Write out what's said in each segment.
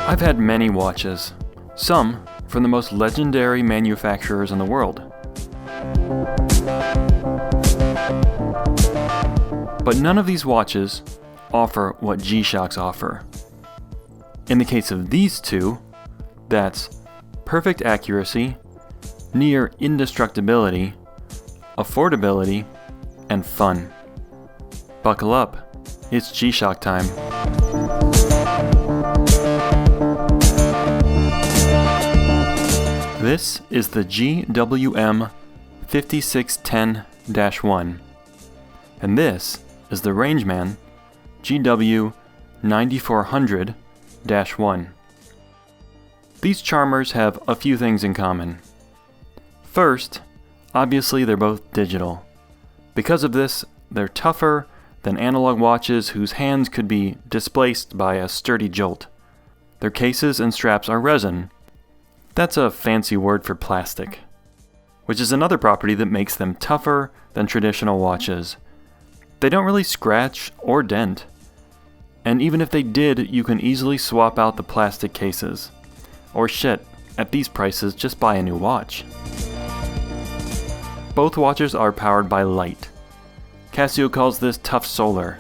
I've had many watches, some from the most legendary manufacturers in the world. But none of these watches offer what G-Shocks offer. In the case of these two, that's perfect accuracy, near indestructibility, affordability, and fun. Buckle up, it's G-Shock time. This is the GWM5610-1, and this is the Rangeman GW9400-1. These charmers have a few things in common. First, obviously they're both digital. Because of this, they're tougher than analog watches whose hands could be displaced by a sturdy jolt. Their cases and straps are resin. That's a fancy word for plastic, which is another property that makes them tougher than traditional watches. They don't really scratch or dent, and even if they did, you can easily swap out the plastic cases. Or shit, at these prices, just buy a new watch. Both watches are powered by light. Casio calls this tough solar.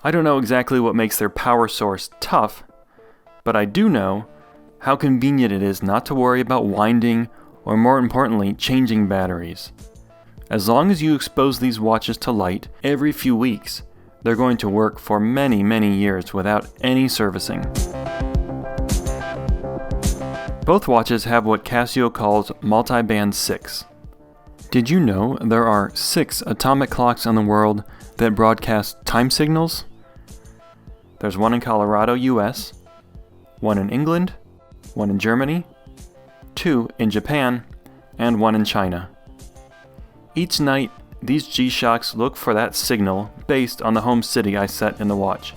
I don't know exactly what makes their power source tough, but I do know how convenient it is not to worry about winding or, more importantly, changing batteries. As long as you expose these watches to light every few weeks, they're going to work for many, many years without any servicing. Both watches have what Casio calls multi-band 6. Did you know there are 6 atomic clocks in the world that broadcast time signals? There's one in Colorado, US, one in England, one in Germany, 2 in Japan, and 1 in China. Each night, these G-Shocks look for that signal based on the home city I set in the watch.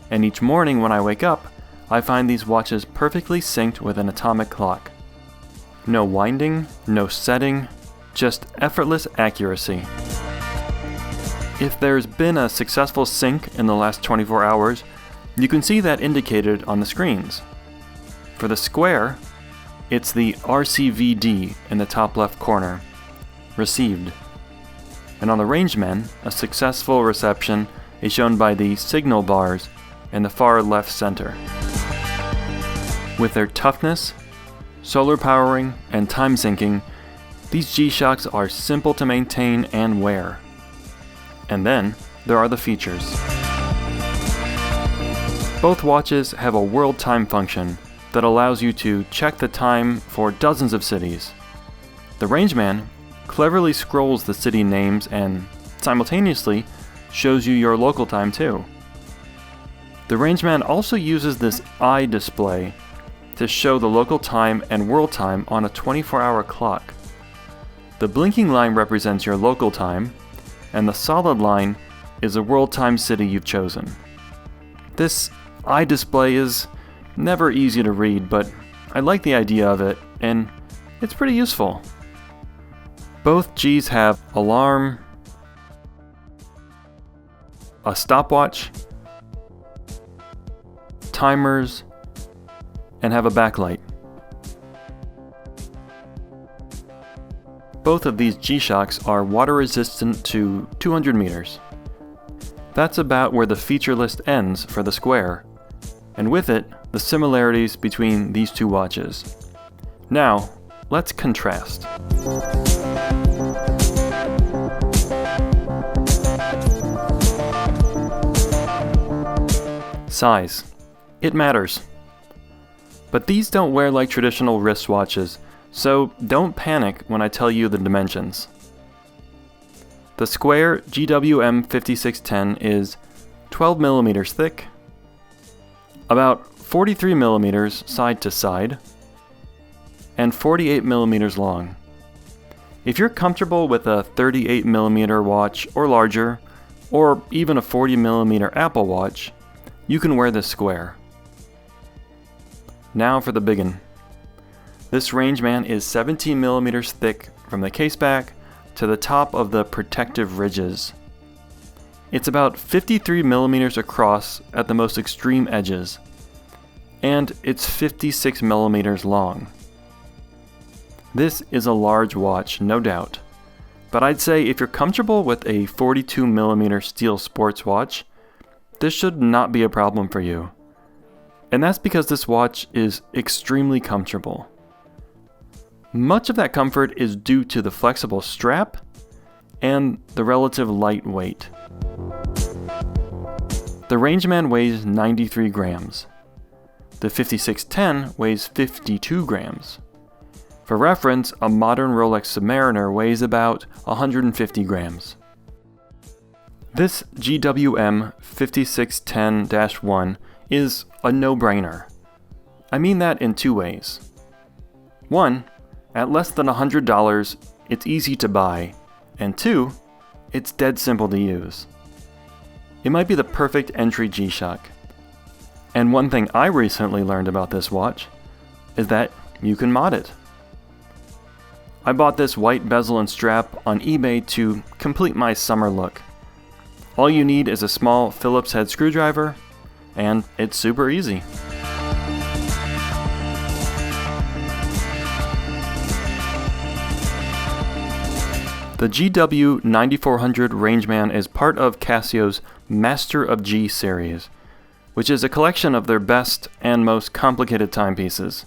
And each morning when I wake up, I find these watches perfectly synced with an atomic clock. No winding, no setting, just effortless accuracy. If there's been a successful sync in the last 24 hours, you can see that indicated on the screens. For the square, it's the RCVD in the top left corner, received. And on the Rangeman, a successful reception is shown by the signal bars in the far left center. With their toughness, solar powering, and time syncing, these G-Shocks are simple to maintain and wear. And then, there are the features. Both watches have a world time function that allows you to check the time for dozens of cities. The Rangeman cleverly scrolls the city names and simultaneously shows you your local time too. The Rangeman also uses this eye display to show the local time and world time on a 24-hour clock. The blinking line represents your local time, and the solid line is the world time city you've chosen. This eye display is never easy to read, but I like the idea of it, and it's pretty useful. Both Gs have alarm, a stopwatch, timers, and have a backlight. Both of these G-Shocks are water resistant to 200 meters. That's about where the feature list ends for the square, and with it, the similarities between these two watches. Now, let's contrast. Size. It matters. But these don't wear like traditional wristwatches, so don't panic when I tell you the dimensions. The square GWM5610 is 12 millimeters thick, about 43 millimeters side to side, and 48 millimeters long. If you're comfortable with a 38 millimeter watch or larger, or even a 40mm Apple Watch, you can wear this square. Now for the biggin. This Rangeman is 17mm thick from the caseback to the top of the protective ridges. It's about 53mm across at the most extreme edges, and it's 56mm long. This is a large watch, no doubt, but I'd say if you're comfortable with a 42mm steel sports watch, this should not be a problem for you. And that's because this watch is extremely comfortable. Much of that comfort is due to the flexible strap and the relative light weight. The Rangeman weighs 93 grams. The 5610 weighs 52 grams. For reference, a modern Rolex Submariner weighs about 150 grams. This GWM5610-1 is a no-brainer. I mean that in two ways. One, at less than $100, it's easy to buy, and two, it's dead simple to use. It might be the perfect entry G-Shock. And one thing I recently learned about this watch is that you can mod it. I bought this white bezel and strap on eBay to complete my summer look. All you need is a small Phillips head screwdriver, and it's super easy. The GW9400 Rangeman is part of Casio's Master of G series, which is a collection of their best and most complicated timepieces.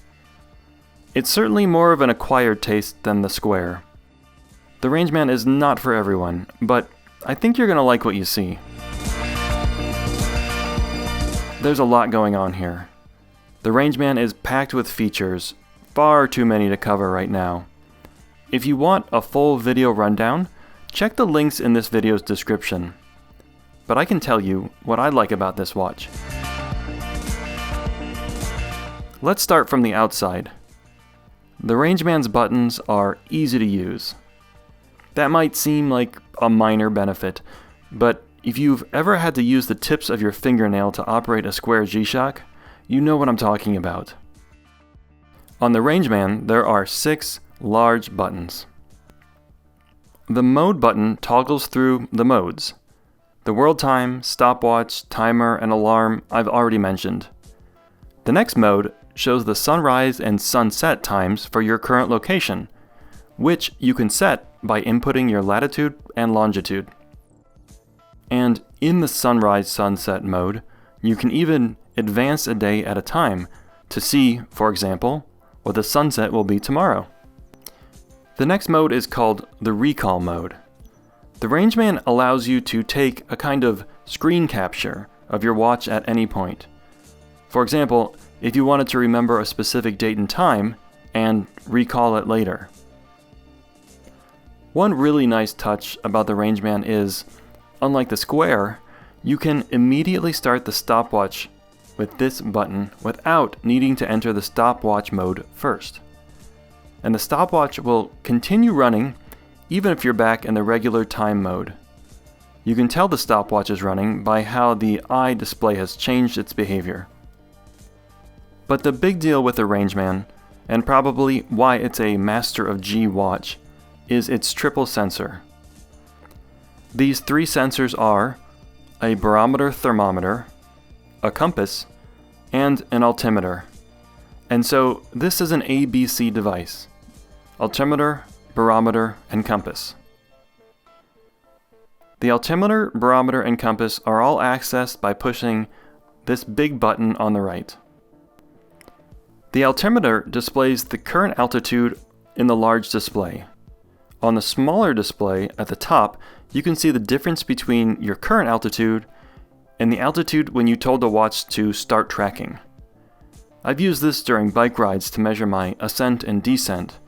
It's certainly more of an acquired taste than the Square. The Rangeman is not for everyone, but I think you're going to like what you see. There's a lot going on here. The Rangeman is packed with features, far too many to cover right now. If you want a full video rundown, check the links in this video's description. But I can tell you what I like about this watch. Let's start from the outside. The Rangeman's buttons are easy to use. That might seem like a minor benefit, but if you've ever had to use the tips of your fingernail to operate a square G-Shock, you know what I'm talking about. On the Rangeman, there are 6 large buttons. The mode button toggles through the modes. The world time, stopwatch, timer, and alarm I've already mentioned. The next mode shows the sunrise and sunset times for your current location, which you can set by inputting your latitude and longitude. And in the sunrise-sunset mode, you can even advance a day at a time to see, for example, what the sunset will be tomorrow. The next mode is called the recall mode. The Rangeman allows you to take a kind of screen capture of your watch at any point. For example, if you wanted to remember a specific date and time and recall it later. One really nice touch about the Rangeman is, unlike the Square, you can immediately start the stopwatch with this button without needing to enter the stopwatch mode first. And the stopwatch will continue running even if you're back in the regular time mode. You can tell the stopwatch is running by how the eye display has changed its behavior. But the big deal with the Rangeman, and probably why it's a Master of G watch, is its triple sensor. These 3 sensors are a barometer thermometer, a compass, and an altimeter. And so this is an ABC device: altimeter, barometer, and compass. The altimeter, barometer, and compass are all accessed by pushing this big button on the right. The altimeter displays the current altitude in the large display. On the smaller display at the top, you can see the difference between your current altitude and the altitude when you told the watch to start tracking. I've used this during bike rides to measure my ascent and descent.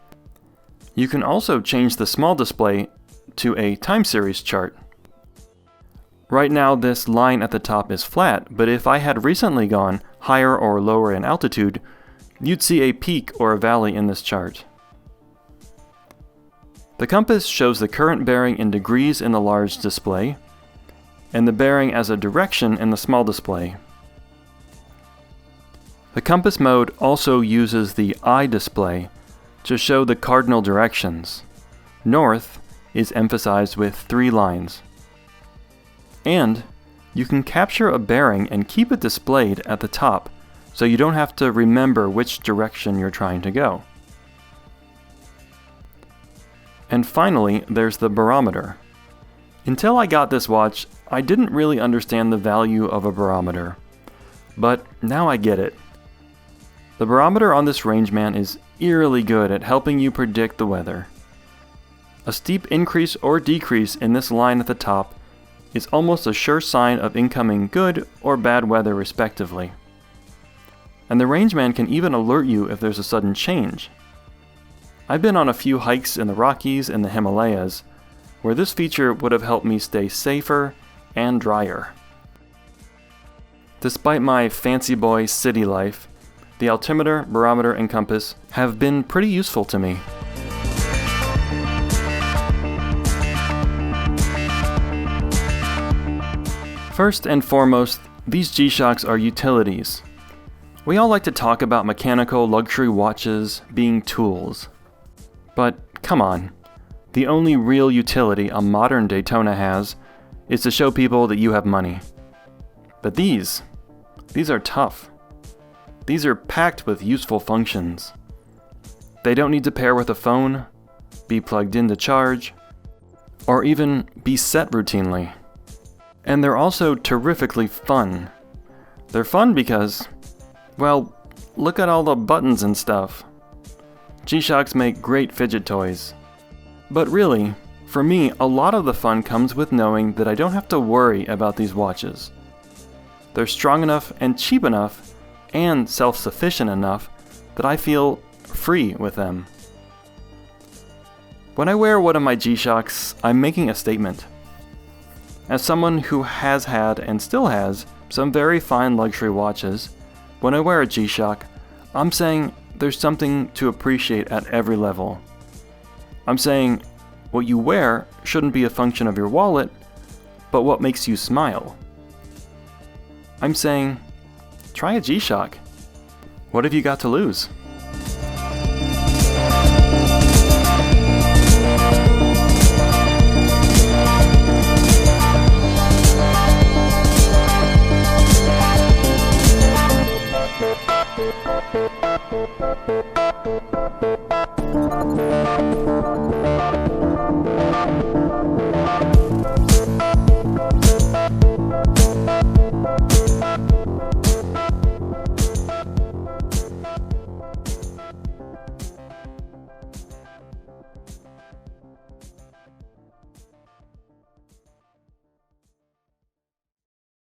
You can also change the small display to a time series chart. Right now this line at the top is flat, but if I had recently gone higher or lower in altitude, you'd see a peak or a valley in this chart. The compass shows the current bearing in degrees in the large display, and the bearing as a direction in the small display. The compass mode also uses the eye display to show the cardinal directions. North is emphasized with 3 lines. And you can capture a bearing and keep it displayed at the top, so you don't have to remember which direction you're trying to go. And finally, there's the barometer. Until I got this watch, I didn't really understand the value of a barometer. But now I get it. The barometer on this Rangeman is eerily good at helping you predict the weather. A steep increase or decrease in this line at the top is almost a sure sign of incoming good or bad weather respectively. And the Rangeman can even alert you if there's a sudden change. I've been on a few hikes in the Rockies and the Himalayas, where this feature would have helped me stay safer and drier. Despite my fancy boy city life, the altimeter, barometer, and compass have been pretty useful to me. First and foremost, these G-Shocks are utilities. We all like to talk about mechanical luxury watches being tools. But come on, the only real utility a modern Daytona has is to show people that you have money. But these are tough. These are packed with useful functions. They don't need to pair with a phone, be plugged in to charge, or even be set routinely. And they're also terrifically fun. They're fun because, well, look at all the buttons and stuff. G-Shocks make great fidget toys. But really, for me, a lot of the fun comes with knowing that I don't have to worry about these watches. They're strong enough and cheap enough and self-sufficient enough that I feel free with them. When I wear one of my G-Shocks, I'm making a statement. As someone who has had and still has some very fine luxury watches, when I wear a G-Shock, I'm saying there's something to appreciate at every level. I'm saying what you wear shouldn't be a function of your wallet, but what makes you smile. I'm saying, try a G-Shock. What have you got to lose?